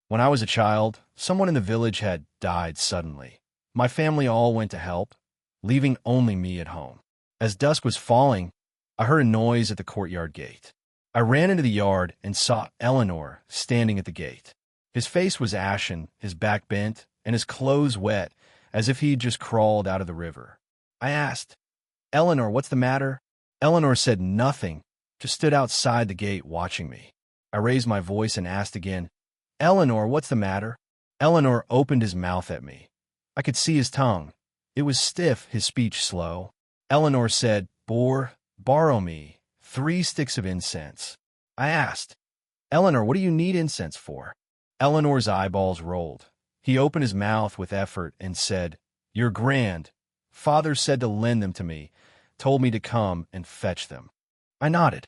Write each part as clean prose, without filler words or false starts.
When I was a child, someone in the village had died suddenly. My family all went to help, leaving only me at home. As dusk was falling, I heard a noise at the courtyard gate. I ran into the yard and saw Eleanor standing at the gate. His face was ashen, his back bent, and his clothes wet, as if he'd just crawled out of the river. I asked, "Eleanor, what's the matter?" Eleanor said nothing, just stood outside the gate watching me. I raised my voice and asked again, "Eleanor, what's the matter?" Eleanor opened his mouth at me. I could see his tongue. It was stiff, his speech slow. Eleanor said, Borrow me 3 sticks of incense." I asked, "Eleanor, what do you need incense for?" Eleanor's eyeballs rolled. He opened his mouth with effort and said, "Your grand father said to lend them to me, told me to come and fetch them." I nodded.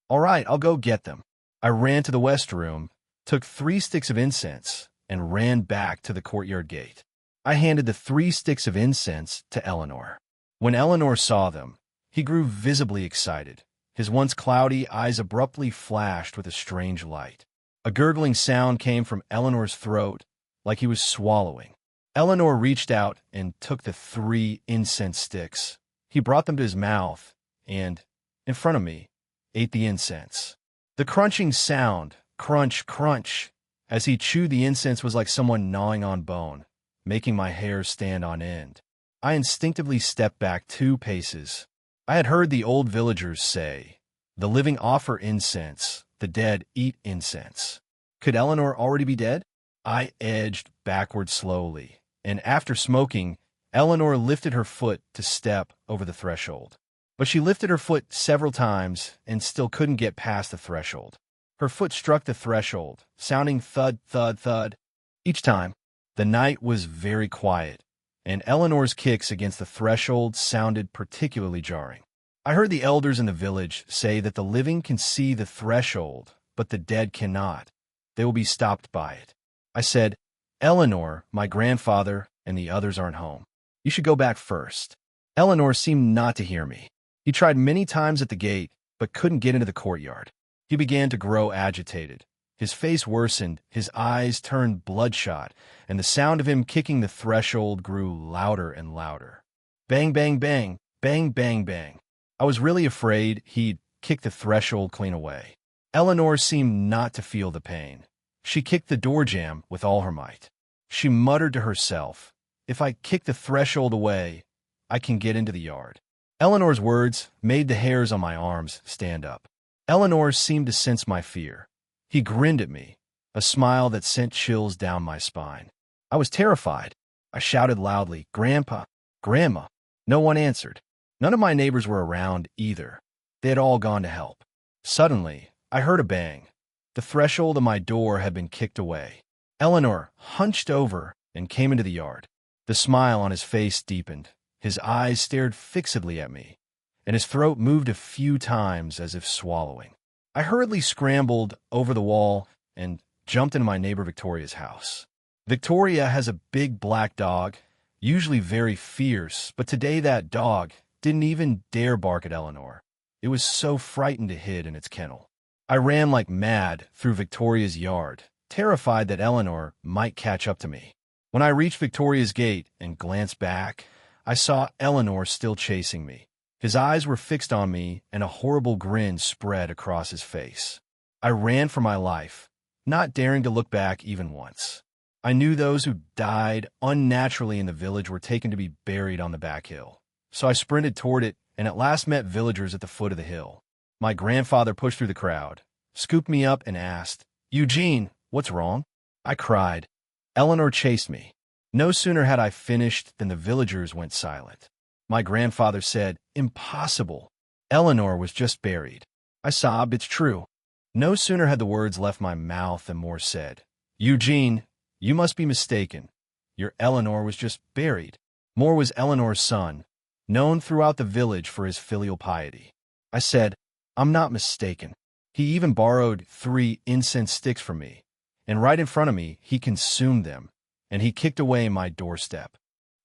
"All right, I'll go get them." I ran to the west room, took 3 sticks of incense, and ran back to the courtyard gate. I handed the 3 sticks of incense to Eleanor. When Eleanor saw them, he grew visibly excited. His once cloudy eyes abruptly flashed with a strange light. A gurgling sound came from Eleanor's throat, like he was swallowing. Eleanor reached out and took the 3 incense sticks. He brought them to his mouth and, in front of me, ate the incense. The crunching sound, crunch, crunch, as he chewed the incense was like someone gnawing on bone, making my hair stand on end. I instinctively stepped back 2 paces. I had heard the old villagers say, "The living offer incense, the dead eat incense." Could Eleanor already be dead? I edged backward slowly, and after smoking, Eleanor lifted her foot to step over the threshold. But she lifted her foot several times and still couldn't get past the threshold. Her foot struck the threshold, sounding thud, thud, thud. Each time, the night was very quiet, and Eleanor's kicks against the threshold sounded particularly jarring. I heard the elders in the village say that the living can see the threshold, but the dead cannot. They will be stopped by it. I said, "Eleanor, my grandfather, and the others aren't home. You should go back first." Eleanor seemed not to hear me. He tried many times at the gate, but couldn't get into the courtyard. He began to grow agitated. His face worsened, his eyes turned bloodshot, and the sound of him kicking the threshold grew louder and louder. Bang, bang, bang, bang, bang, bang. I was really afraid he'd kick the threshold clean away. Eleanor seemed not to feel the pain. She kicked the door jamb with all her might. She muttered to herself, "If I kick the threshold away, I can get into the yard." Eleanor's words made the hairs on my arms stand up. Eleanor seemed to sense my fear. He grinned at me, a smile that sent chills down my spine. I was terrified. I shouted loudly, "Grandpa! Grandma!" No one answered. None of my neighbors were around either. They had all gone to help. Suddenly, I heard a bang. The threshold of my door had been kicked away. Eleanor hunched over and came into the yard. The smile on his face deepened. His eyes stared fixedly at me, and his throat moved a few times as if swallowing. I hurriedly scrambled over the wall and jumped into my neighbor Victoria's house. Victoria has a big black dog, usually very fierce, but today that dog didn't even dare bark at Eleanor. It was so frightened to hid in its kennel. I ran like mad through Victoria's yard, terrified that Eleanor might catch up to me. When I reached Victoria's gate and glanced back, I saw Eleanor still chasing me. His eyes were fixed on me, and a horrible grin spread across his face. I ran for my life, not daring to look back even once. I knew those who died unnaturally in the village were taken to be buried on the back hill. So I sprinted toward it and at last met villagers at the foot of the hill. My grandfather pushed through the crowd, scooped me up, and asked, "Eugene, what's wrong?" I cried. Eleanor chased me. No sooner had I finished than the villagers went silent. My grandfather said, "Impossible. Eleanor was just buried." I sobbed, "It's true." No sooner had the words left my mouth than Moore said, "Eugene, you must be mistaken. Your Eleanor was just buried." Moore was Eleanor's son, known throughout the village for his filial piety. I said, "I'm not mistaken. He even borrowed 3 incense sticks from me, and right in front of me he consumed them, and he kicked away my doorstep."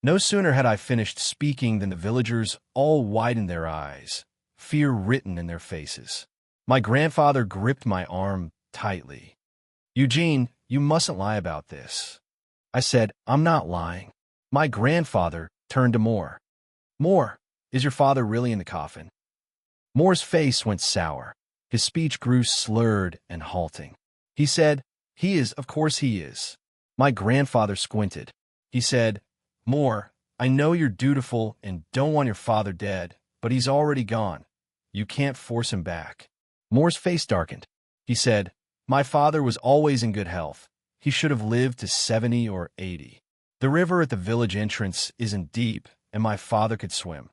No sooner had I finished speaking than the villagers all widened their eyes, fear written in their faces. My grandfather gripped my arm tightly. "Eugene, you mustn't lie about this. I said, I'm not lying. My grandfather turned to Moore. Moore, is your father really in the coffin? Moore's face went sour. His speech grew slurred and halting. He said, he is, of course he is. My grandfather squinted. He said, Moore, I know you're dutiful and don't want your father dead, but he's already gone. You can't force him back. Moore's face darkened. He said, my father was always in good health. He should have lived to 70 or 80. The river at the village entrance isn't deep, and my father could swim.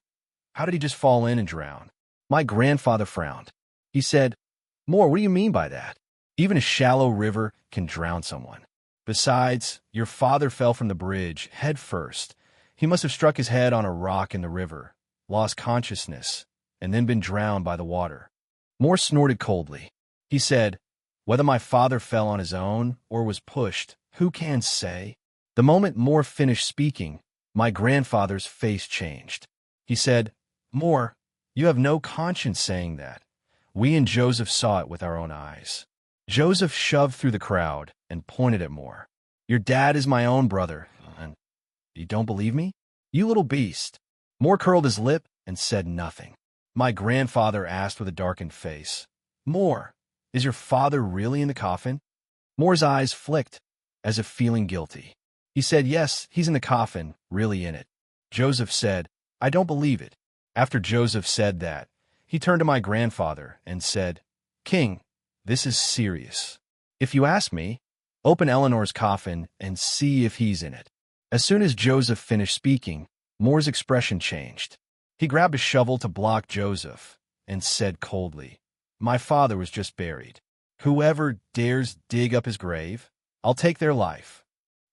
How did he just fall in and drown? My grandfather frowned. He said, Moore, what do you mean by that? Even a shallow river can drown someone. Besides, your father fell from the bridge, head first. He must have struck his head on a rock in the river, lost consciousness, and then been drowned by the water. Moore snorted coldly. He said, whether my father fell on his own or was pushed, who can say? The moment Moore finished speaking, my grandfather's face changed. He said, Moore, you have no conscience saying that. We and Joseph saw it with our own eyes. Joseph shoved through the crowd and pointed at Moore. Your dad is my own brother, and you don't believe me? You little beast. Moore curled his lip and said nothing. My grandfather asked with a darkened face, Moore, is your father really in the coffin? Moore's eyes flicked, as if feeling guilty. He said, yes, he's in the coffin, really in it. Joseph said, I don't believe it. After Joseph said that, he turned to my grandfather and said, King, this is serious. If you ask me, open Eleanor's coffin and see if he's in it. As soon as Joseph finished speaking, Moore's expression changed. He grabbed a shovel to block Joseph and said coldly, my father was just buried. Whoever dares dig up his grave, I'll take their life.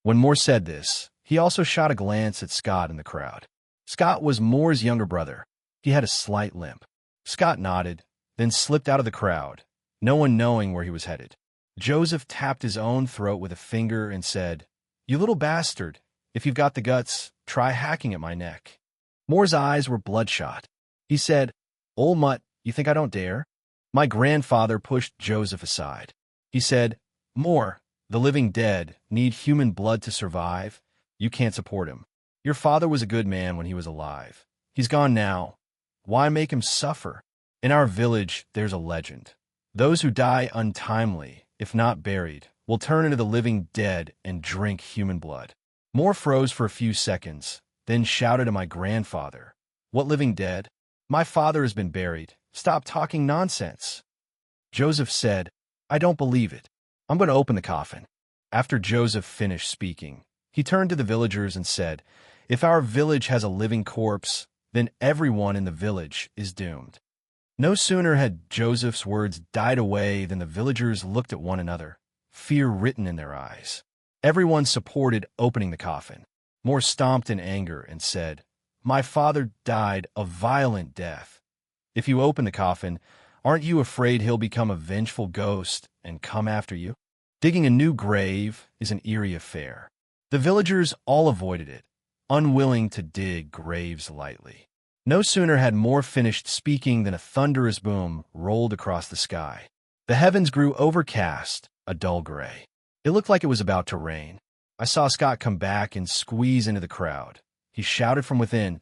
When Moore said this, he also shot a glance at Scott in the crowd. Scott was Moore's younger brother. He had a slight limp. Scott nodded, then slipped out of the crowd, no one knowing where he was headed. Joseph tapped his own throat with a finger and said, you little bastard, if you've got the guts, try hacking at my neck. Moore's eyes were bloodshot. He said, old mutt, you think I don't dare? My grandfather pushed Joseph aside. He said, Moore, the living dead need human blood to survive. You can't support him. Your father was a good man when he was alive. He's gone now. Why make him suffer? In our village, there's a legend. Those who die untimely, if not buried, will turn into the living dead and drink human blood. Moore froze for a few seconds, then shouted to my grandfather, what living dead? My father has been buried. Stop talking nonsense. Joseph said, I don't believe it. I'm going to open the coffin. After Joseph finished speaking, he turned to the villagers and said, if our village has a living corpse, then everyone in the village is doomed. No sooner had Joseph's words died away than the villagers looked at one another, fear written in their eyes. Everyone supported opening the coffin. Moore stomped in anger and said, my father died a violent death. If you open the coffin, aren't you afraid he'll become a vengeful ghost and come after you? Digging a new grave is an eerie affair. The villagers all avoided it, unwilling to dig graves lightly. No sooner had Moore finished speaking than a thunderous boom rolled across the sky. The heavens grew overcast, a dull gray. It looked like it was about to rain. I saw Scott come back and squeeze into the crowd. He shouted from within,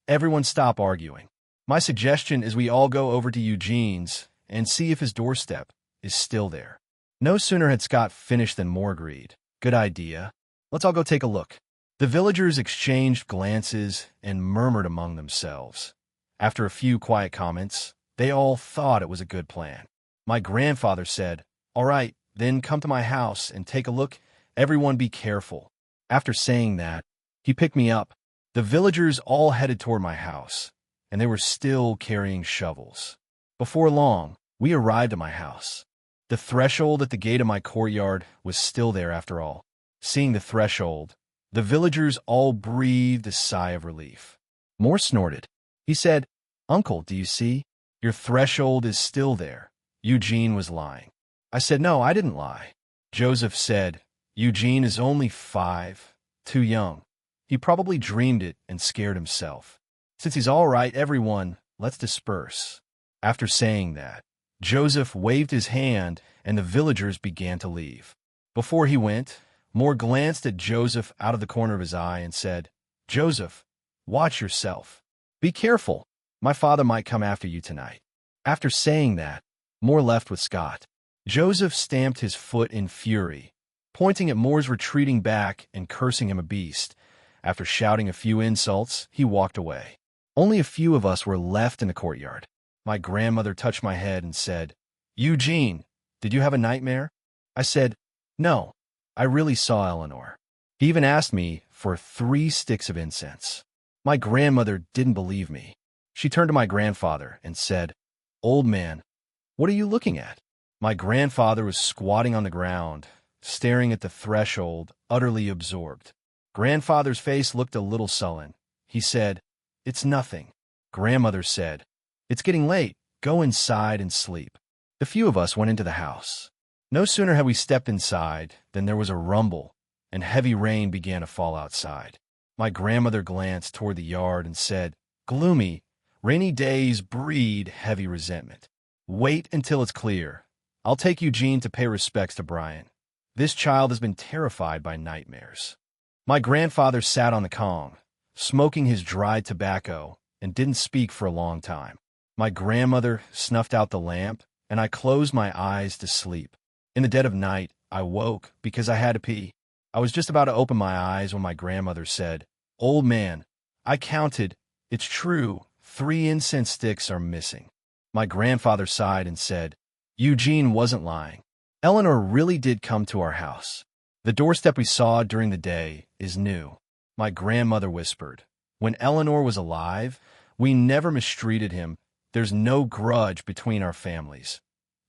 everyone stop arguing. My suggestion is we all go over to Eugene's and see if his doorstep is still there. No sooner had Scott finished than Moore agreed. Good idea. Let's all go take a look. The villagers exchanged glances and murmured among themselves. After a few quiet comments, they all thought it was a good plan. My grandfather said, all right, then come to my house and take a look. Everyone be careful. After saying that, he picked me up. The villagers all headed toward my house, and they were still carrying shovels. Before long, we arrived at my house. The threshold at the gate of my courtyard was still there after all. Seeing the threshold, the villagers all breathed a sigh of relief. Moore snorted. He said, Uncle, do you see? Your threshold is still there. Eugene was lying. I said, no, I didn't lie. Joseph said, Eugene is only 5, too young. He probably dreamed it and scared himself. Since he's all right, everyone, let's disperse. After saying that, Joseph waved his hand and the villagers began to leave. Before he went, Moore glanced at Joseph out of the corner of his eye and said, "Joseph, watch yourself. Be careful. My father might come after you tonight." After saying that, Moore left with Scott. Joseph stamped his foot in fury, pointing at Moore's retreating back and cursing him a beast. After shouting a few insults, he walked away. Only a few of us were left in the courtyard. My grandmother touched my head and said, "Eugene, did you have a nightmare?" I said, "No, I really saw Eleanor." He even asked me for 3 sticks of incense. My grandmother didn't believe me. She turned to my grandfather and said, "Old man, what are you looking at?" My grandfather was squatting on the ground, staring at the threshold, utterly absorbed. Grandfather's face looked a little sullen. He said, "It's nothing." Grandmother said, "It's getting late. Go inside and sleep." The few of us went into the house. No sooner had we stepped inside than there was a rumble, and heavy rain began to fall outside. My grandmother glanced toward the yard and said, "Gloomy, rainy days breed heavy resentment. Wait until it's clear. I'll take Eugene to pay respects to Brian. This child has been terrified by nightmares." My grandfather sat on the Kong, smoking his dried tobacco, and didn't speak for a long time. My grandmother snuffed out the lamp, and I closed my eyes to sleep. In the dead of night, I woke because I had to pee. I was just about to open my eyes when my grandmother said, "Old man, I counted. It's true. 3 incense sticks are missing." My grandfather sighed and said, "Eugene wasn't lying. Eleanor really did come to our house. The doorstep we saw during the day is new." My grandmother whispered, "When Eleanor was alive, we never mistreated him. There's no grudge between our families.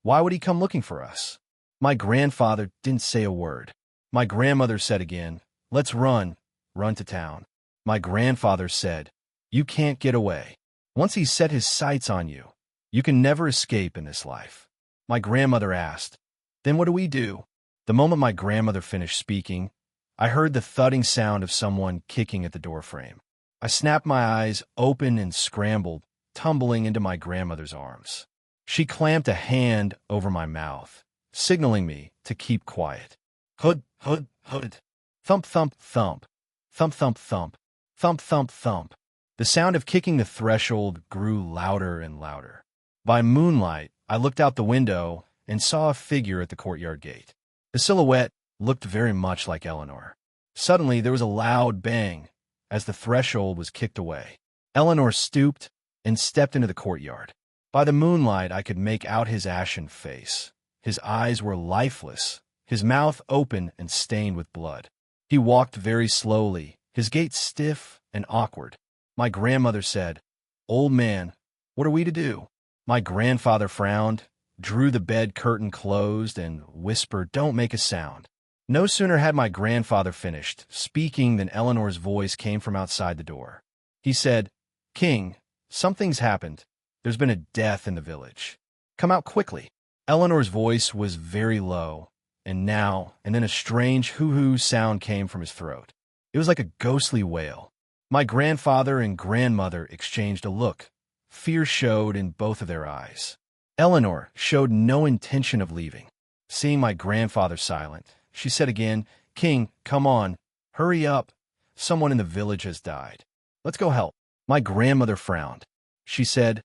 Why would he come looking for us?" My grandfather didn't say a word. My grandmother said again, "Let's run to town." My grandfather said, "You can't get away. Once he's set his sights on you, you can never escape in this life." My grandmother asked, "Then what do we do?" The moment my grandmother finished speaking, I heard the thudding sound of someone kicking at the doorframe. I snapped my eyes open and scrambled, tumbling into my grandmother's arms. She clamped a hand over my mouth, signaling me to keep quiet. Hood, hood, hood. Thump, thump, thump. Thump, thump, thump. Thump, thump, thump. The sound of kicking the threshold grew louder and louder. By moonlight, I looked out the window and saw a figure at the courtyard gate. The silhouette looked very much like Eleanor. Suddenly, there was a loud bang as the threshold was kicked away. Eleanor stooped and stepped into the courtyard. By the moonlight, I could make out his ashen face. His eyes were lifeless, his mouth open and stained with blood. He walked very slowly, his gait stiff and awkward. My grandmother said, "Old man, what are we to do?" My grandfather frowned, drew the bed curtain closed, and whispered, "Don't make a sound." No sooner had my grandfather finished speaking than Eleanor's voice came from outside the door. He said, "King, something's happened. There's been a death in the village. Come out quickly." Eleanor's voice was very low, and then a strange hoo-hoo sound came from his throat. It was like a ghostly wail. My grandfather and grandmother exchanged a look. Fear showed in both of their eyes. Eleanor showed no intention of leaving. Seeing my grandfather silent, she said again, "King, come on. Hurry up. Someone in the village has died. Let's go help." My grandmother frowned. She said,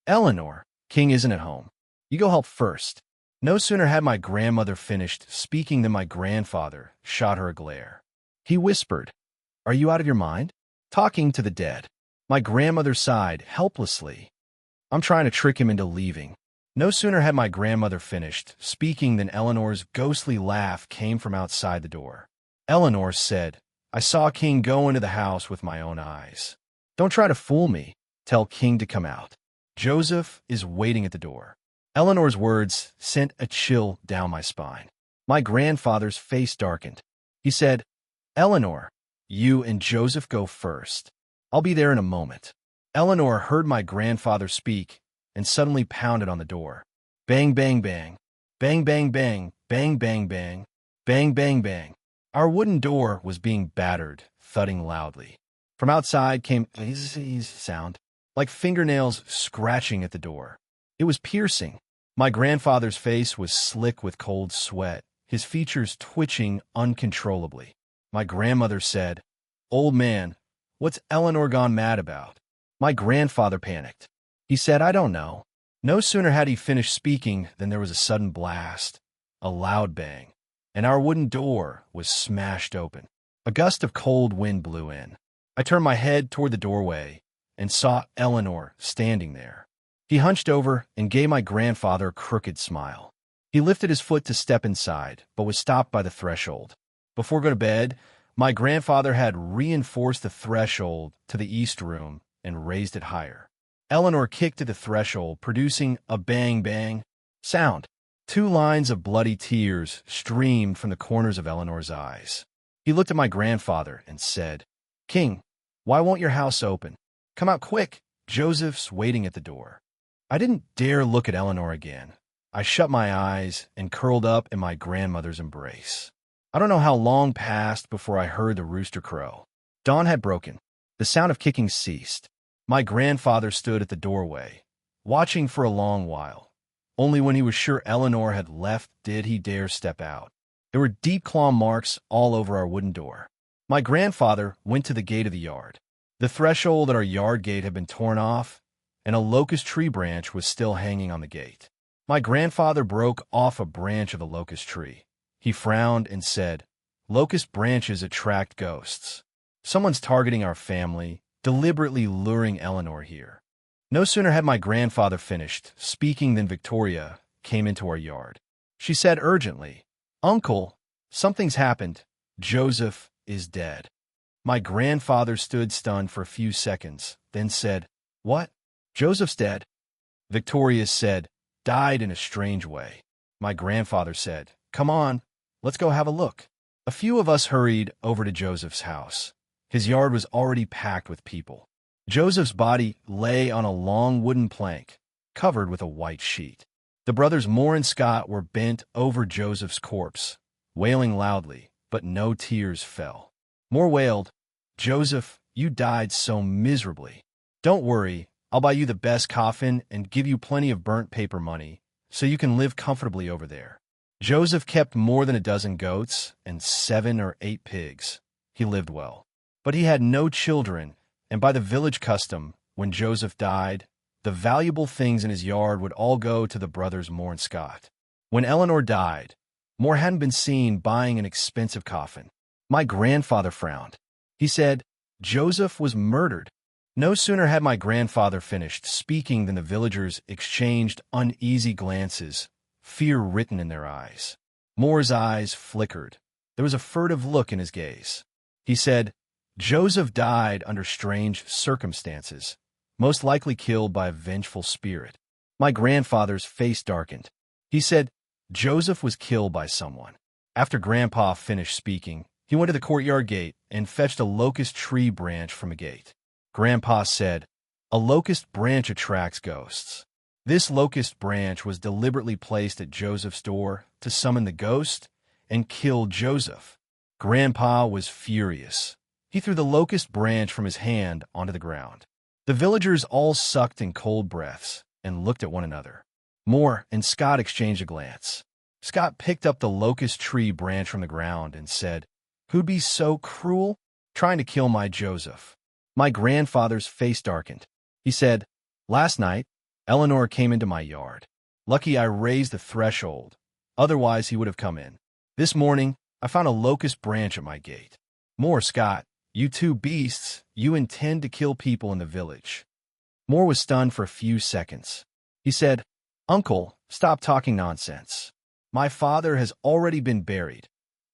"Eleanor, King isn't at home. You go help first." No sooner had my grandmother finished speaking than my grandfather shot her a glare. He whispered, "Are you out of your mind? Talking to the dead." My grandmother sighed helplessly. "I'm trying to trick him into leaving." No sooner had my grandmother finished speaking than Eleanor's ghostly laugh came from outside the door. Eleanor said, "I saw King go into the house with my own eyes. Don't try to fool me. Tell King to come out. Joseph is waiting at the door." Eleanor's words sent a chill down my spine. My grandfather's face darkened. He said, "Eleanor, you and Joseph go first. I'll be there in a moment." Eleanor heard my grandfather speak and suddenly pounded on the door. Bang, bang, bang. Bang, bang, bang. Bang, bang, bang. Bang, bang, bang. Our wooden door was being battered, thudding loudly. From outside came a sound, like fingernails scratching at the door. It was piercing. My grandfather's face was slick with cold sweat. his features twitching uncontrollably. My grandmother said, "Old man, what's Eleanor gone mad about?" My grandfather panicked. He said, "I don't know." No sooner had he finished speaking than there was a sudden blast, a loud bang, and our wooden door was smashed open. A gust of cold wind blew in. I turned my head toward the doorway and saw Eleanor standing there. He hunched over and gave my grandfather a crooked smile. He lifted his foot to step inside, but was stopped by the threshold. Before going to bed, my grandfather had reinforced the threshold to the east room and raised it higher. Eleanor kicked at the threshold, producing a bang-bang sound. 2 lines of bloody tears streamed from the corners of Eleanor's eyes. He looked at my grandfather and said, "King, why won't your house open? Come out quick. Joseph's waiting at the door." I didn't dare look at Eleanor again. I shut my eyes and curled up in my grandmother's embrace. I don't know how long passed before I heard the rooster crow. Dawn had broken. The sound of kicking ceased. My grandfather stood at the doorway, watching for a long while. Only when he was sure Eleanor had left did he dare step out. There were deep claw marks all over our wooden door. My grandfather went to the gate of the yard. The threshold at our yard gate had been torn off, and a locust tree branch was still hanging on the gate. My grandfather broke off a branch of the locust tree. He frowned and said, "Locust branches attract ghosts. Someone's targeting our family, deliberately luring Eleanor here." No sooner had my grandfather finished speaking than Victoria came into our yard. She said urgently, "Uncle, something's happened. Joseph is dead." My grandfather stood stunned for a few seconds, then said, "What? Joseph's dead?" Victoria said, "Died in a strange way." My grandfather said, "Come on, let's go have a look." A few of us hurried over to Joseph's house. His yard was already packed with people. Joseph's body lay on a long wooden plank, covered with a white sheet. The brothers Moore and Scott were bent over Joseph's corpse, wailing loudly, but no tears fell. Moore wailed, "Joseph, you died so miserably. Don't worry, I'll buy you the best coffin and give you plenty of burnt paper money, so you can live comfortably over there." Joseph kept more than a dozen goats and 7 or 8 pigs. He lived well. But he had no children, and by the village custom, when Joseph died, the valuable things in his yard would all go to the brothers Moore and Scott. When Eleanor died, Moore hadn't been seen buying an expensive coffin. My grandfather frowned. He said, "Joseph was murdered." No sooner had my grandfather finished speaking than the villagers exchanged uneasy glances, fear written in their eyes. Moore's eyes flickered. There was a furtive look in his gaze. He said, "Joseph died under strange circumstances, most likely killed by a vengeful spirit." My grandfather's face darkened. He said, "Joseph was killed by someone." After Grandpa finished speaking, he went to the courtyard gate and fetched a locust tree branch from a gate. Grandpa said, "A locust branch attracts ghosts." This locust branch was deliberately placed at Joseph's door to summon the ghost and kill Joseph. Grandpa was furious. He threw the locust branch from his hand onto the ground. The villagers all sucked in cold breaths and looked at one another. Moore and Scott exchanged a glance. Scott picked up the locust tree branch from the ground and said, "Who'd be so cruel, trying to kill my Joseph?" My grandfather's face darkened. He said, "Last night, Eleanor came into my yard. Lucky I raised the threshold, otherwise he would have come in. This morning, I found a locust branch at my gate. Moore, Scott, you 2 beasts, you intend to kill people in the village." Moore was stunned for a few seconds. He said, "Uncle, stop talking nonsense. My father has already been buried.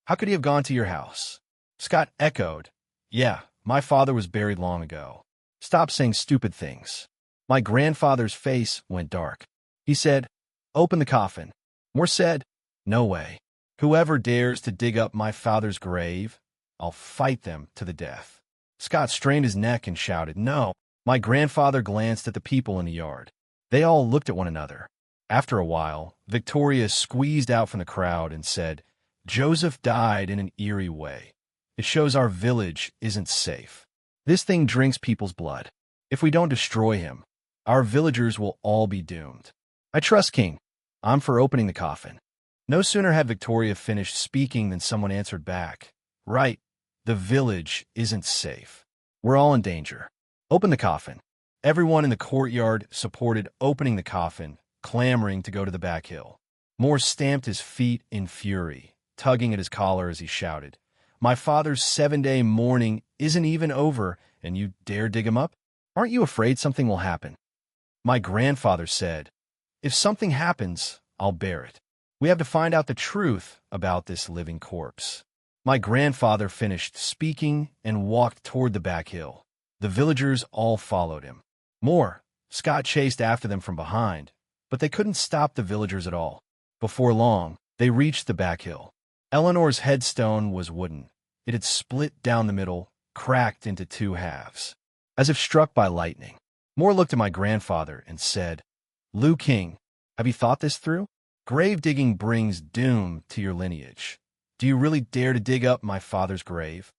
How could he have gone to your house?" Scott echoed, "Yeah, my father was buried long ago. Stop saying stupid things." My grandfather's face went dark. He said, "Open the coffin." Moore said, "No way. Whoever dares to dig up my father's grave, I'll fight them to the death." Scott strained his neck and shouted, "No." My grandfather glanced at the people in the yard. They all looked at one another. After a while, Victoria squeezed out from the crowd and said, "Joseph died in an eerie way. It shows our village isn't safe. This thing drinks people's blood. If we don't destroy him, our villagers will all be doomed. I trust King. I'm for opening the coffin." No sooner had Victoria finished speaking than someone answered back. Right, the village isn't safe. We're all in danger. Open the coffin. Everyone in the courtyard supported opening the coffin, clamoring to go to the back hill. Moore stamped his feet in fury, tugging at his collar as he shouted, "My father's 7-day mourning isn't even over, and you dare dig him up? Aren't you afraid something will happen?" My grandfather said, "If something happens, I'll bear it. We have to find out the truth about this living corpse." My grandfather finished speaking and walked toward the back hill. The villagers all followed him. Moore, Scott chased after them from behind, but they couldn't stop the villagers at all. Before long, they reached the back hill. Eleanor's headstone was wooden. It had split down the middle, cracked into 2 halves. As if struck by lightning, Moore looked at my grandfather and said, "Liu King, have you thought this through? Grave digging brings doom to your lineage. Do you really dare to dig up my father's grave?"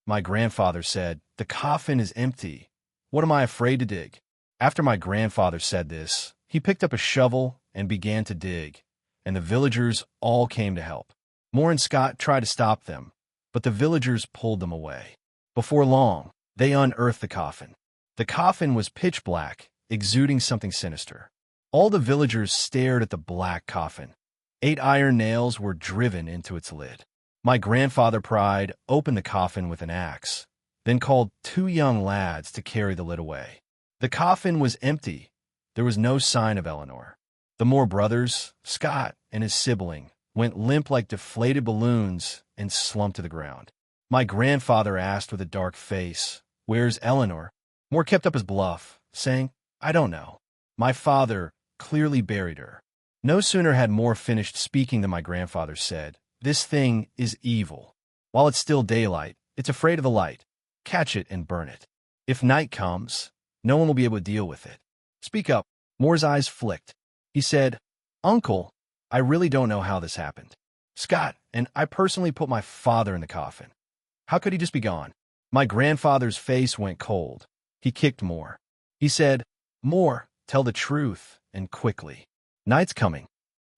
My grandfather said, "The coffin is empty. What am I afraid to dig?" After my grandfather said this, he picked up a shovel and began to dig, and the villagers all came to help. Moore and Scott tried to stop them, but the villagers pulled them away. Before long, they unearthed the coffin. The coffin was pitch black, exuding something sinister. All the villagers stared at the black coffin. 8 iron nails were driven into its lid. My grandfather pried open the coffin with an axe, then called 2 young lads to carry the lid away. The coffin was empty. There was no sign of Eleanor. The Moore brothers, Scott and his sibling, went limp like deflated balloons and slumped to the ground. My grandfather asked with a dark face, "Where's Eleanor?" Moore kept up his bluff, saying, "I don't know. My father clearly buried her." No sooner had Moore finished speaking than my grandfather said, "This thing is evil. While it's still daylight, it's afraid of the light. Catch it and burn it. If night comes, no one will be able to deal with it. Speak up." Moore's eyes flicked. He said, "Uncle, I really don't know how this happened. Scott and I personally put my father in the coffin. How could he just be gone?" My grandfather's face went cold. He kicked Moore. He said, "Moore, tell the truth, and quickly. Night's coming."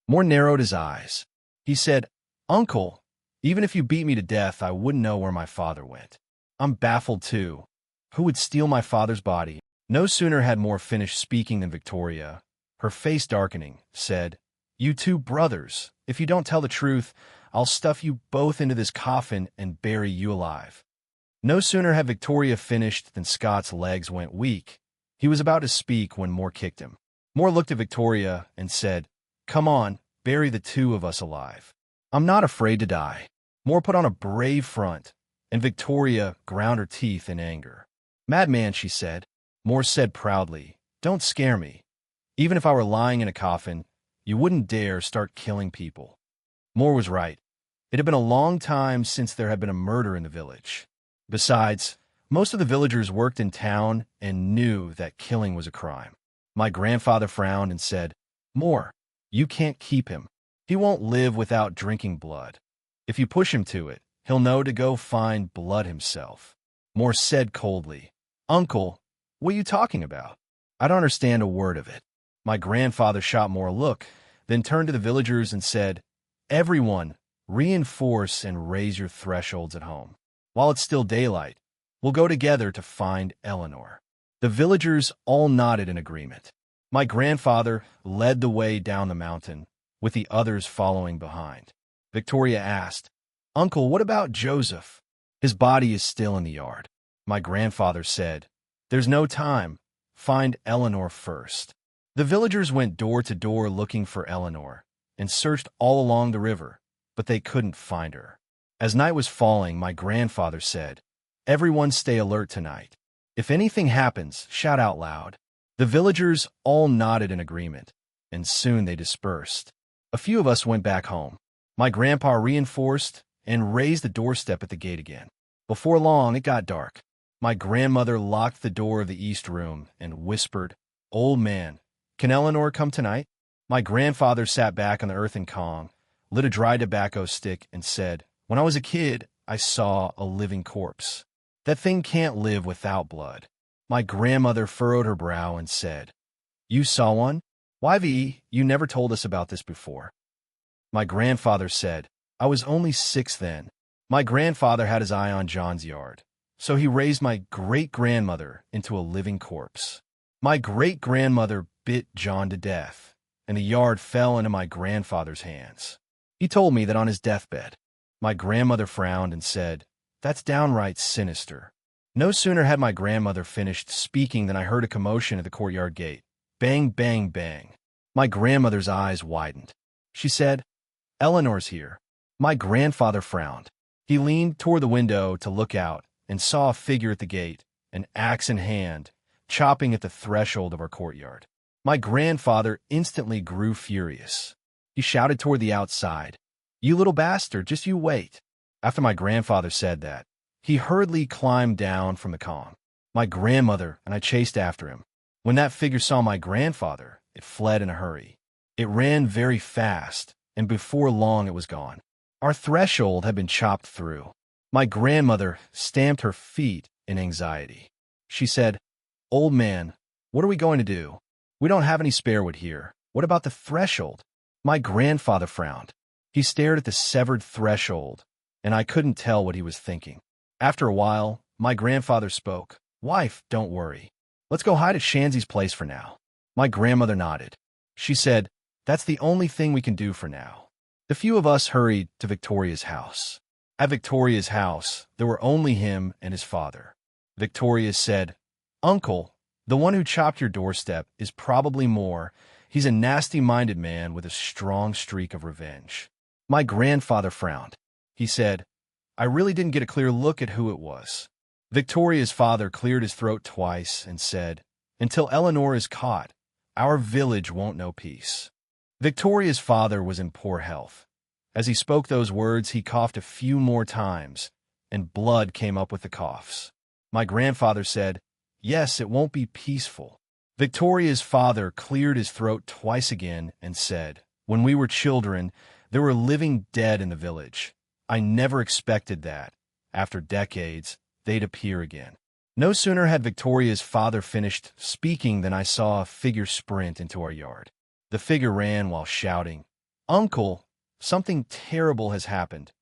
Moore narrowed his eyes. He said, "Uncle, even if you beat me to death, I wouldn't know where my father went. I'm baffled too. Who would steal my father's body?" No sooner had Moore finished speaking than Victoria, her face darkening, said, "You 2 brothers, if you don't tell the truth, I'll stuff you both into this coffin and bury you alive." No sooner had Victoria finished than Scott's legs went weak. He was about to speak when Moore kicked him. Moore looked at Victoria and said, "Come on, bury the 2 of us alive. I'm not afraid to die." Moore put on a brave front, and Victoria ground her teeth in anger. "Madman," she said. Moore said proudly, "Don't scare me. Even if I were lying in a coffin, you wouldn't dare start killing people." Moore was right. It had been a long time since there had been a murder in the village. Besides, most of the villagers worked in town and knew that killing was a crime. My grandfather frowned and said, "Moore, you can't keep him. He won't live without drinking blood. If you push him to it, he'll know to go find blood himself." Moore said coldly, "Uncle, what are you talking about? I don't understand a word of it." My grandfather shot Moore a look, then turned to the villagers and said, "Everyone, reinforce and raise your thresholds at home. While it's still daylight, we'll go together to find Eleanor." The villagers all nodded in agreement. My grandfather led the way down the mountain, with the others following behind. Victoria asked, "Uncle, what about Joseph? His body is still in the yard." My grandfather said, "There's no time. Find Eleanor first." The villagers went door to door looking for Eleanor and searched all along the river, but they couldn't find her. As night was falling, my grandfather said, "Everyone stay alert tonight. If anything happens, shout out loud." The villagers all nodded in agreement, and soon they dispersed. A few of us went back home. My grandpa reinforced and raised the doorstep at the gate again. Before long, it got dark. My grandmother locked the door of the east room and whispered, "Old man, can Eleanor come tonight?" My grandfather sat back on the earthen Kong, lit a dry tobacco stick, and said, "When I was a kid, I saw a living corpse. That thing can't live without blood." My grandmother furrowed her brow and said, "You saw one? Why, V, you never told us about this before." My grandfather said. I was only 6 then. My grandfather had his eye on John's yard, so he raised my great-grandmother into a living corpse. My great-grandmother bit John to death, and the yard fell into my grandfather's hands. He told me that on his deathbed. My grandmother frowned and said, "That's downright sinister." No sooner had my grandmother finished speaking than I heard a commotion at the courtyard gate. Bang, bang, bang. My grandmother's eyes widened. She said, "Eleanor's here." My grandfather frowned. He leaned toward the window to look out and saw a figure at the gate, an axe in hand, chopping at the threshold of our courtyard. My grandfather instantly grew furious. He shouted toward the outside, "You little bastard, just you wait." After my grandfather said that, he hurriedly climbed down from the calm. My grandmother and I chased after him. When that figure saw my grandfather, it fled in a hurry. It ran very fast, and before long it was gone. Our threshold had been chopped through. My grandmother stamped her feet in anxiety. She said, "Old man, what are we going to do? We don't have any spare wood here. What about the threshold?" My grandfather frowned. He stared at the severed threshold, and I couldn't tell what he was thinking. After a while, my grandfather spoke. "Wife, don't worry. Let's go hide at Shansy's place for now." My grandmother nodded. She said, "That's the only thing we can do for now." The few of us hurried to Victoria's house. At Victoria's house, there were only him and his father. Victoria said, "Uncle, the one who chopped your doorstep is probably more. He's a nasty-minded man with a strong streak of revenge." My grandfather frowned. He said, "I really didn't get a clear look at who it was." Victoria's father cleared his throat twice and said, "Until Eleanor is caught, our village won't know peace." Victoria's father was in poor health. As he spoke those words, he coughed a few more times, and blood came up with the coughs. My grandfather said, "Yes, it won't be peaceful." Victoria's father cleared his throat twice again and said, "When we were children, there were living dead in the village. I never expected that, after decades, they'd appear again." No sooner had Victoria's father finished speaking than I saw a figure sprint into our yard. The figure ran while shouting, "Uncle, something terrible has happened.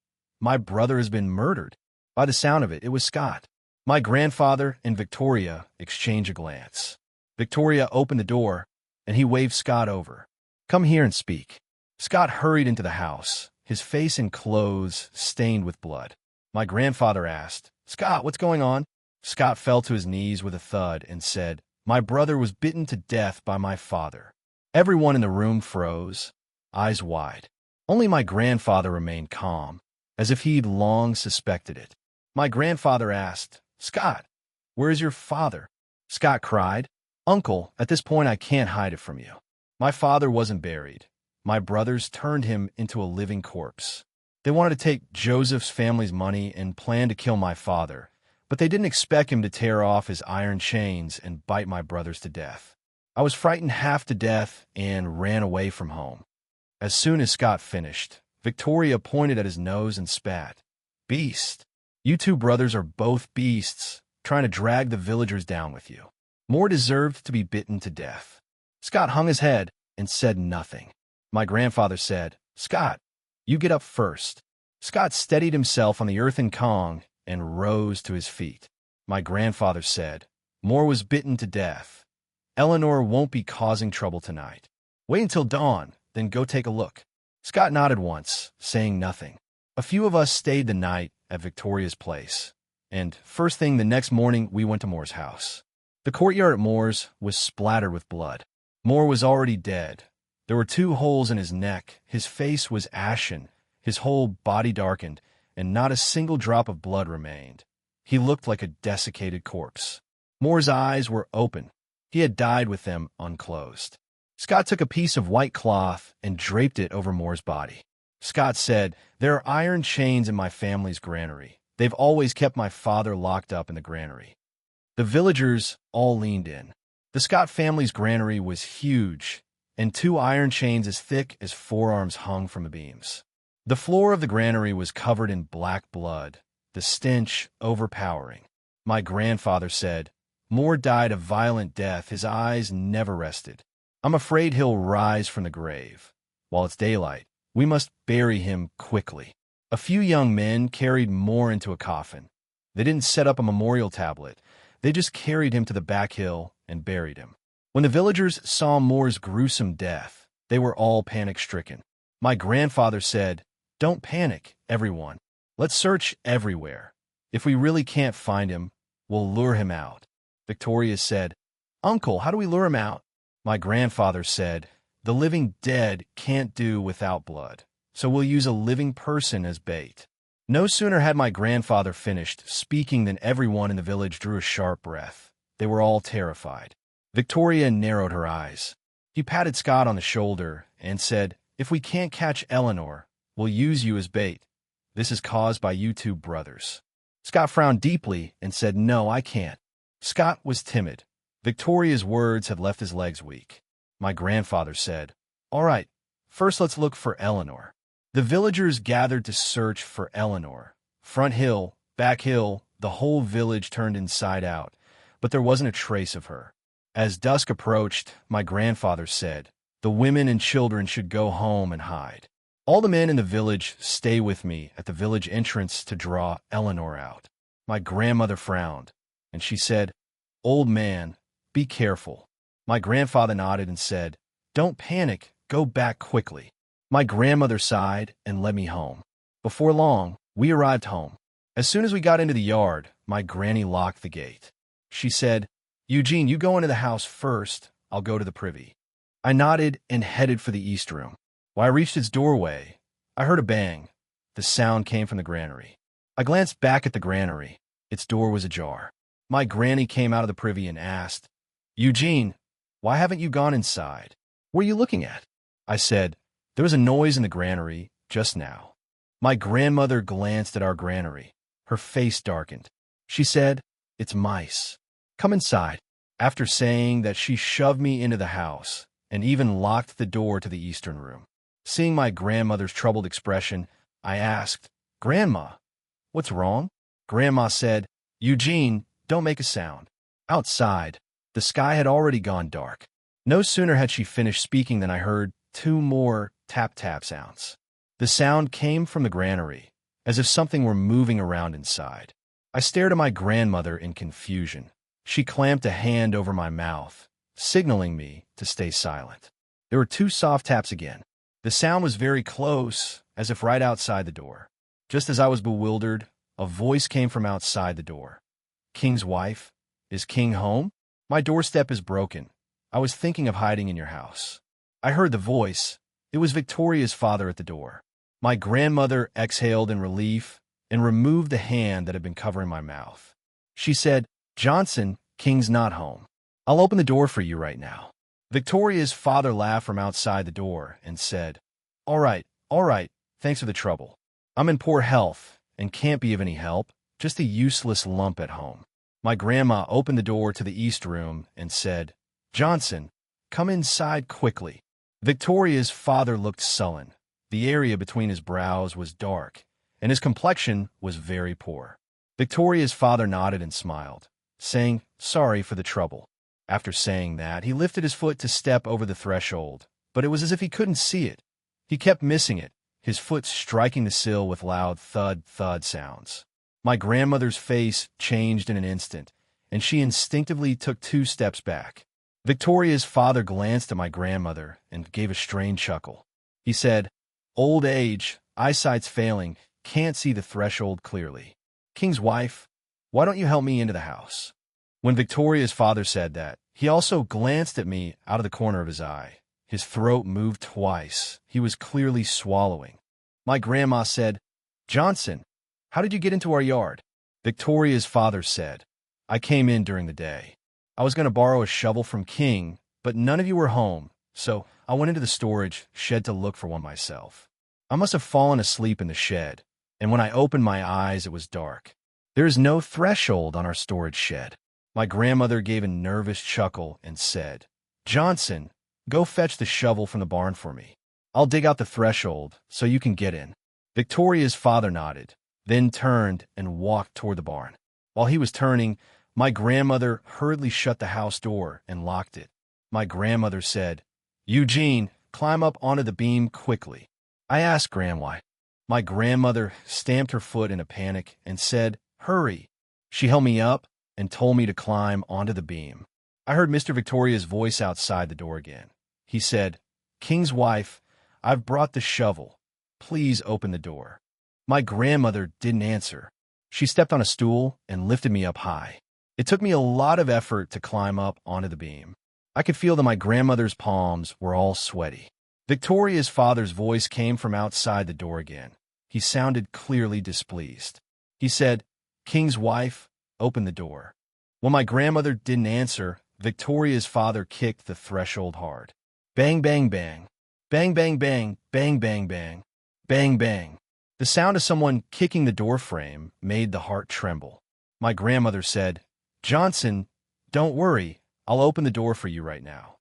My brother has been murdered." By the sound of it, it was Scott. My grandfather and Victoria exchanged a glance. Victoria opened the door, and he waved Scott over. "Come here and speak." Scott hurried into the house, his face and clothes stained with blood. My grandfather asked, "Scott, what's going on?" Scott fell to his knees with a thud and said, "My brother was bitten to death by my father." Everyone in the room froze, eyes wide. Only my grandfather remained calm, as if he'd long suspected it. My grandfather asked, "Scott, where is your father?" Scott cried, "Uncle, at this point I can't hide it from you. My father wasn't buried. My brothers turned him into a living corpse. They wanted to take Joseph's family's money and planned to kill my father, but they didn't expect him to tear off his iron chains and bite my brothers to death. I was frightened half to death and ran away from home." As soon as Scott finished, Victoria pointed at his nose and spat. "Beast! You two brothers are both beasts, trying to drag the villagers down with you. Moore deserved to be bitten to death." Scott hung his head and said nothing. My grandfather said, "Scott, you get up first." Scott steadied himself on the earthen Kong and rose to his feet. My grandfather said, "Moore was bitten to death. Eleanor won't be causing trouble tonight. Wait until dawn, then go take a look." Scott nodded once, saying nothing. A few of us stayed the night at Victoria's place, and first thing the next morning we went to Moore's house. The courtyard at Moore's was splattered with blood. Moore was already dead. There were 2 holes in his neck, his face was ashen, his whole body darkened, and not a single drop of blood remained. He looked like a desiccated corpse. Moore's eyes were open. He had died with them unclosed. Scott took a piece of white cloth and draped it over Moore's body. Scott said, "There are iron chains in my family's granary. They've always kept my father locked up in the granary." The villagers all leaned in. The Scott family's granary was huge, and 2 iron chains as thick as forearms hung from the beams. The floor of the granary was covered in black blood, the stench overpowering. My grandfather said, "Moore died a violent death. His eyes never rested. I'm afraid he'll rise from the grave. While it's daylight, We must bury him quickly. A few young men carried Moore into a coffin. They didn't set up a memorial tablet. They just carried him to the back hill and buried him. When the villagers saw Moore's gruesome death, they were all panic-stricken. My grandfather said, "Don't panic, everyone. Let's search everywhere. If we really can't find him, we'll lure him out." Victoria said, "Uncle, how do we lure him out?" My grandfather said, "The living dead can't do without blood, so we'll use a living person as bait." No sooner had my grandfather finished speaking than everyone in the village drew a sharp breath. They were all terrified. Victoria narrowed her eyes. She patted Scott on the shoulder and said, "If we can't catch Eleanor, we'll use you as bait. This is caused by you two brothers." Scott frowned deeply and said, "No, I can't." Scott was timid. Victoria's words had left his legs weak. My grandfather said, "All right, first let's look for Eleanor." The villagers gathered to search for Eleanor. Front hill, back hill, the whole village turned inside out, but there wasn't a trace of her. As dusk approached, my grandfather said, "The women and children should go home and hide. All the men in the village stay with me at the village entrance to draw Eleanor out." My grandmother frowned, and she said, "Old man, be careful." My grandfather nodded and said, "Don't panic, go back quickly." My grandmother sighed and led me home. Before long, we arrived home. As soon as we got into the yard, my granny locked the gate. She said, "Eugene, you go into the house first. I'll go to the privy." I nodded and headed for the east room. When I reached its doorway, I heard a bang. The sound came from the granary. I glanced back at the granary. Its door was ajar. My granny came out of the privy and asked, "Eugene, why haven't you gone inside? What are you looking at?" I said, "There was a noise in the granary just now." My grandmother glanced at our granary. Her face darkened. She said, "It's mice. Come inside." After saying that, she shoved me into the house and even locked the door to the eastern room. Seeing my grandmother's troubled expression, I asked, "Grandma, what's wrong?" Grandma said, "Eugene, don't make a sound." Outside, the sky had already gone dark. No sooner had she finished speaking than I heard two more tap-tap sounds. The sound came from the granary, as if something were moving around inside. I stared at my grandmother in confusion. She clamped a hand over my mouth, signaling me to stay silent. There were two soft taps again. The sound was very close, as if right outside the door. Just as I was bewildered, a voice came from outside the door. "King's wife? Is King home? My doorstep is broken. I was thinking of hiding in your house." I heard the voice. It was Victoria's father at the door. My grandmother exhaled in relief and removed the hand that had been covering my mouth. She said, "Johnson, King's not home. I'll open the door for you right now." Victoria's father laughed from outside the door and said, all right, thanks for the trouble. I'm in poor health and can't be of any help, just a useless lump at home." My grandma opened the door to the east room and said, "Johnson, come inside quickly." Victoria's father looked sullen. The area between his brows was dark, and his complexion was very poor. Victoria's father nodded and smiled, saying, "Sorry for the trouble." After saying that, he lifted his foot to step over the threshold, but it was as if he couldn't see it. He kept missing it, his foot striking the sill with loud thud-thud sounds. My grandmother's face changed in an instant, and she instinctively took 2 steps back. Victoria's father glanced at my grandmother and gave a strained chuckle. He said, "Old age, eyesight's failing, can't see the threshold clearly. King's wife, why don't you help me into the house?" When Victoria's father said that, he also glanced at me out of the corner of his eye. His throat moved twice. He was clearly swallowing. My grandma said, "Johnson, how did you get into our yard?" Victoria's father said, "I came in during the day. I was going to borrow a shovel from King, but none of you were home, so I went into the storage shed to look for one myself. I must have fallen asleep in the shed, and when I opened my eyes, it was dark. There is no threshold on our storage shed." My grandmother gave a nervous chuckle and said, "Johnson, go fetch the shovel from the barn for me. I'll dig out the threshold so you can get in." Victoria's father nodded, then turned and walked toward the barn. While he was turning, my grandmother hurriedly shut the house door and locked it. My grandmother said, "Eugene, climb up onto the beam quickly." I asked Gran why. My grandmother stamped her foot in a panic and said, "Hurry." She held me up and told me to climb onto the beam. I heard Mr. Victoria's voice outside the door again. He said, "King's wife, I've brought the shovel. Please open the door." My grandmother didn't answer. She stepped on a stool and lifted me up high. It took me a lot of effort to climb up onto the beam. I could feel that my grandmother's palms were all sweaty. Victoria's father's voice came from outside the door again. He sounded clearly displeased. He said, "King's wife, open the door." When my grandmother didn't answer, Victoria's father kicked the threshold hard. Bang, bang, bang. Bang, bang, bang, bang, bang, bang. Bang, bang. The sound of someone kicking the door frame made the heart tremble. My grandmother said, "Johnson, don't worry. I'll open the door for you right now."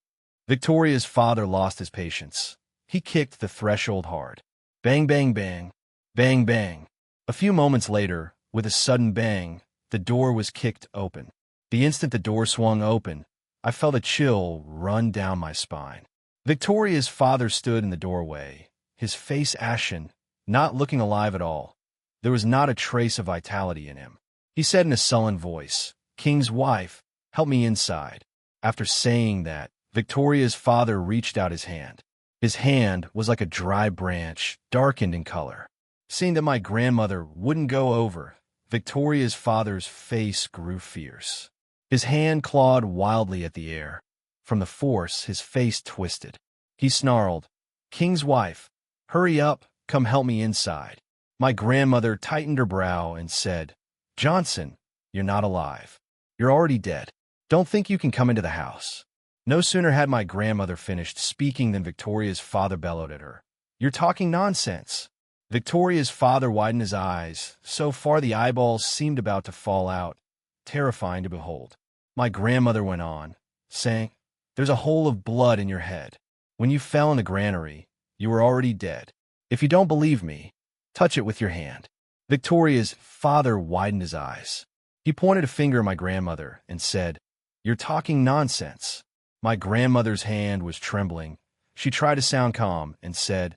Victoria's father lost his patience. He kicked the threshold hard. Bang, bang, bang. Bang, bang. A few moments later, with a sudden bang, the door was kicked open. The instant the door swung open, I felt a chill run down my spine. Victoria's father stood in the doorway, his face ashen, not looking alive at all. There was not a trace of vitality in him. He said in a sullen voice, "King's wife, help me inside." After saying that, Victoria's father reached out his hand. His hand was like a dry branch, darkened in color. Seeing that my grandmother wouldn't go over, Victoria's father's face grew fierce. His hand clawed wildly at the air. From the force, his face twisted. He snarled, "King's wife, hurry up, come help me inside." My grandmother tightened her brow and said, "Johnson, you're not alive. You're already dead. Don't think you can come into the house." No sooner had my grandmother finished speaking than Victoria's father bellowed at her, "You're talking nonsense." Victoria's father widened his eyes, so far the eyeballs seemed about to fall out, terrifying to behold. My grandmother went on, saying, "There's a hole of blood in your head. When you fell in the granary, you were already dead. If you don't believe me, touch it with your hand." Victoria's father widened his eyes. He pointed a finger at my grandmother and said, "You're talking nonsense." My grandmother's hand was trembling. She tried to sound calm and said,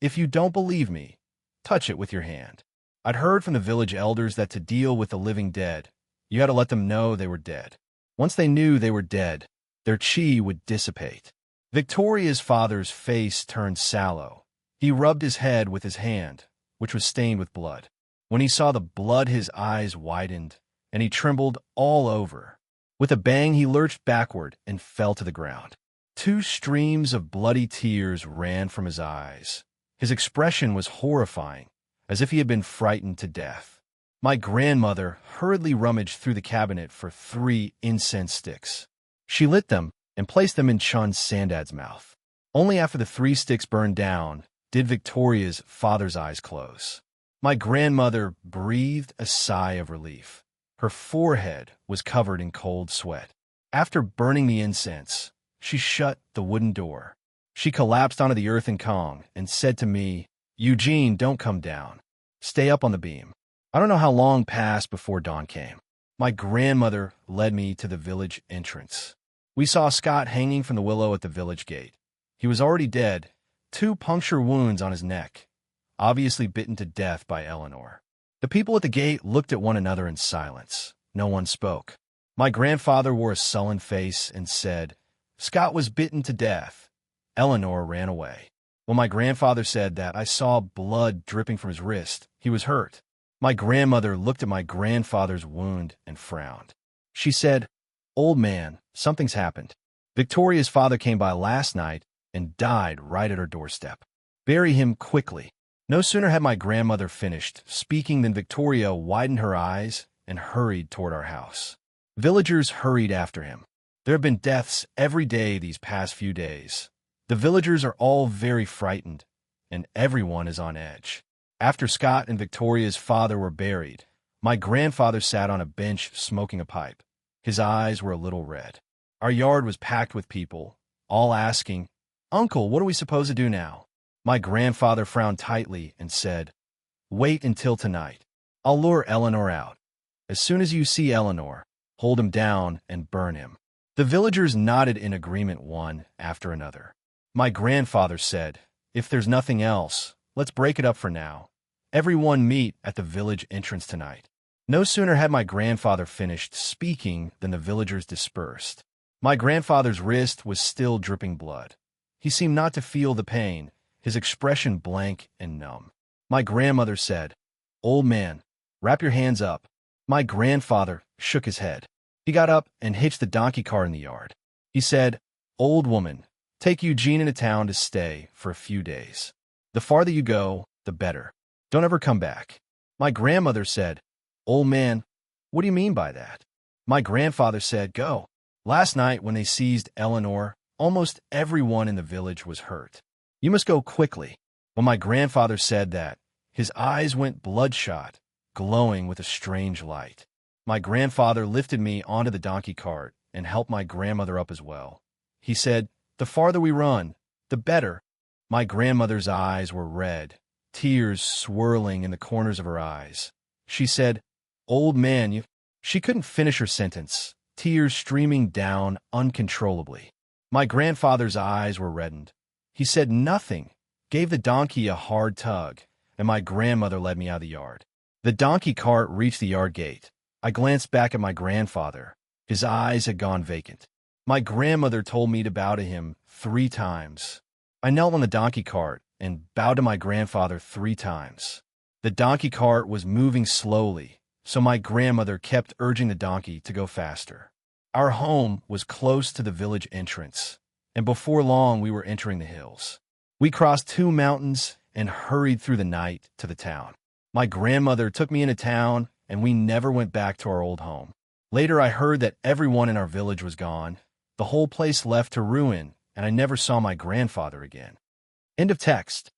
"If you don't believe me, touch it with your hand." I'd heard from the village elders that to deal with the living dead, you had to let them know they were dead. Once they knew they were dead, their chi would dissipate. Victoria's father's face turned sallow. He rubbed his head with his hand, which was stained with blood. When he saw the blood, his eyes widened, and he trembled all over. With a bang, he lurched backward and fell to the ground. 2 streams of bloody tears ran from his eyes. His expression was horrifying, as if he had been frightened to death. My grandmother hurriedly rummaged through the cabinet for 3 incense sticks. She lit them and placed them in Chun Sandad's mouth. Only after the 3 sticks burned down did Victoria's father's eyes close. My grandmother breathed a sigh of relief. Her forehead was covered in cold sweat. After burning the incense, she shut the wooden door. She collapsed onto the earthen Kong and said to me, "Eugene, don't come down. Stay up on the beam." I don't know how long passed before dawn came. My grandmother led me to the village entrance. We saw Scott hanging from the willow at the village gate. He was already dead, 2 puncture wounds on his neck, obviously bitten to death by Eleanor. The people at the gate looked at one another in silence. No one spoke. My grandfather wore a sullen face and said, "Scott was bitten to death. Eleanor ran away." When my grandfather said that, I saw blood dripping from his wrist. He was hurt. My grandmother looked at my grandfather's wound and frowned. She said, "Old man, something's happened. Victoria's father came by last night and died right at her doorstep. Bury him quickly." No sooner had my grandmother finished speaking than Victoria widened her eyes and hurried toward our house. Villagers hurried after him. There have been deaths every day these past few days. The villagers are all very frightened, and everyone is on edge. After Scott and Victoria's father were buried, my grandfather sat on a bench smoking a pipe. His eyes were a little red. Our yard was packed with people, all asking, "Uncle, what are we supposed to do now?" My grandfather frowned tightly and said, "Wait until tonight. I'll lure Eleanor out. As soon as you see Eleanor, hold him down and burn him." The villagers nodded in agreement one after another. My grandfather said, "If there's nothing else, let's break it up for now. Everyone meet at the village entrance tonight." No sooner had my grandfather finished speaking than the villagers dispersed. My grandfather's wrist was still dripping blood. He seemed not to feel the pain, his expression blank and numb. My grandmother said, "Old man, wrap your hands up." My grandfather shook his head. He got up and hitched the donkey cart in the yard. He said, "Old woman, take Eugene into town to stay for a few days. The farther you go, the better. Don't ever come back." My grandmother said, "Old man, what do you mean by that?" My grandfather said, "Go." Last night when they seized Eleanor, almost everyone in the village was hurt. You must go quickly. When my grandfather said that, his eyes went bloodshot, glowing with a strange light. My grandfather lifted me onto the donkey cart and helped my grandmother up as well. He said, "The farther we run, the better." My grandmother's eyes were red, tears swirling in the corners of her eyes. She said, "Old man, you—" She couldn't finish her sentence, tears streaming down uncontrollably. My grandfather's eyes were reddened. He said nothing, gave the donkey a hard tug, and my grandmother led me out of the yard. The donkey cart reached the yard gate. I glanced back at my grandfather. His eyes had gone vacant. My grandmother told me to bow to him 3 times. I knelt on the donkey cart and bowed to my grandfather 3 times. The donkey cart was moving slowly, so my grandmother kept urging the donkey to go faster. Our home was close to the village entrance, and before long we were entering the hills. We crossed 2 mountains and hurried through the night to the town. My grandmother took me into town, and we never went back to our old home. Later I heard that everyone in our village was gone, the whole place left to ruin, and I never saw my grandfather again. End of text.